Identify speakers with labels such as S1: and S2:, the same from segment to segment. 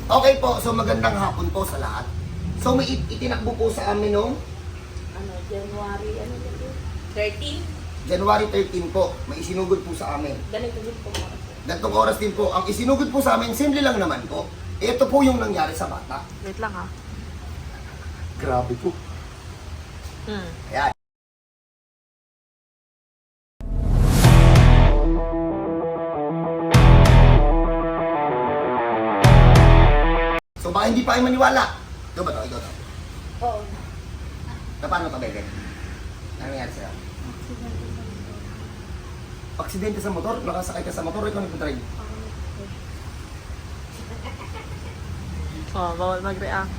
S1: Okay po, so magandang hapon po sa lahat. So may itinakbo po sa amin noong
S2: January, 13?
S1: January 13 po. May isinugod po sa amin.
S2: Ganito din po mga.
S1: Ganitong oras din po. Ang isinugod po sa amin, simple lang naman po. Ito po yung nangyari sa bata.
S2: Wait lang ha.
S1: Grabe po. Ayan. So baka hindi pa kayo maniwala. Ito ba ito? Ito ito.
S2: Oo.
S1: Na paano to, Bebe? Ano nangyari sa'yo? Aksidente sa motor? Nakasakay ka sa motor? Ikaw nagpa-drive?
S2: Oh, bawal mag-react.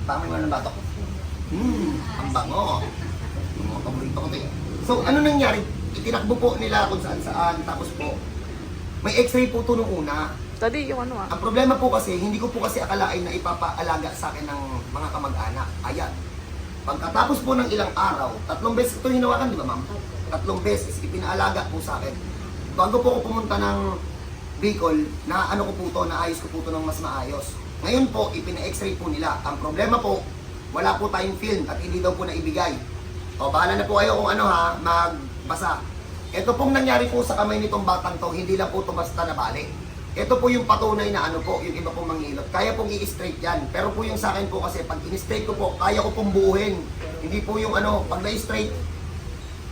S1: Pamoy mo ng batok. Ang bango. Mga paborito ko to eh. So, ano nangyari? Itinakbo po nila kung saan-saan. Tapos po, may x-ray po ito nung una.
S2: Daddy, yung ano ah.
S1: Ang problema po kasi, hindi ko po kasi akalain na ipapaalaga sa akin ng mga kamag-anak. Ayan. Pagkatapos po ng ilang araw, 3 beses ito hinawakan, di ba ma'am? 3 beses, ipinaalaga po sa akin. Bago po ako pumunta ng Bicol, na ano ko po to, naayos ko po to ng mas maayos. Ngayon po, ipina-x-ray po nila. Ang problema po, wala po tayong film at hindi daw po naibigay. O, bahala na po kayo kung ano ha, magbasa. Ito pong nangyari po sa kamay nitong batang to, hindi lang po to basta nabali. Ito po yung patunay na ano po, yung iba pong manghilot. Kaya pong i-straight yan. Pero po yung sa akin po kasi, pag in-straight ko po, kaya ko pong buuhin. Hindi po yung ano, pag na-straight,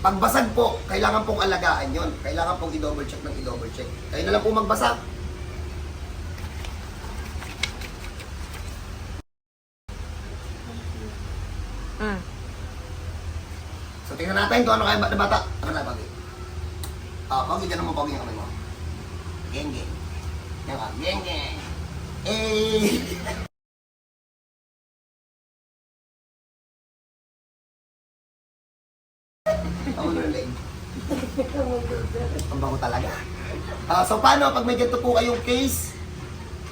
S1: pagbasag po, kailangan pong alagaan yon. Kailangan pong i-double check ng i-double check. Kayo na lang po magbasa. So tingnan natin kung ano kaya na bata. Ano na, Pagi? Pagi, dyan naman Pagi yung kamay mo. Geng, geng. Yan ka, geng, geng. Ako na rin. Ang bango talaga. So paano pag may ganito po kayong case?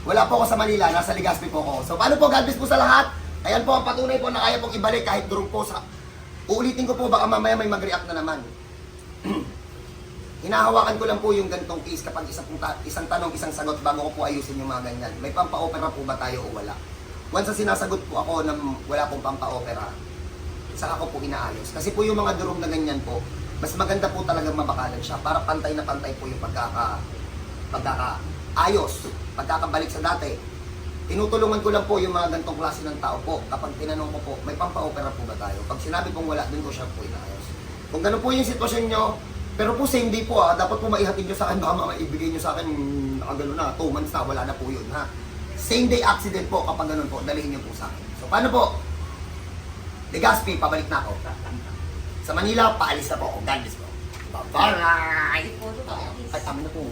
S1: Wala po ako sa Manila, nasa Legazpi po ako. So paano po, God bless po sa lahat? Ayan po ang patunay po na kaya pong ibalik kahit durong po sa... Uulitin ko po, baka mamaya may mag-react na naman. Hinahawakan ko lang po yung ganitong case kapag isang tanong, isang sagot bago ko po ayusin yung mga ganyan. May pampa-opera po ba tayo o wala? Once na sinasagot po ako na wala pong pampa-opera, saka ko po inaayos. Kasi po yung mga durong na ganyan po, mas maganda po talagang mabakalan siya para pantay na pantay po yung pagkakaayos, pagkakabalik sa dati. Tinutulungan ko lang po yung mga ganitong klase ng tao po. Kapag tinanong ko po, may pampa-opera po ba tayo? Pag sinabi kong wala, dun ko siya po inaayos. Kung gano'n po yung sitwasyon nyo, pero po same day po dapat po maihatid nyo sa akin, baka maibigay nyo sa akin, nakagano na, 2 months na, wala na po yun ha. Same day accident po, kapag gano'n po, dalhin nyo po sa akin. So paano po? Legazpi, pabalik na ako. Sa Manila, paalis na po ako. God bless po. Bye-bye! Ay, amin na po.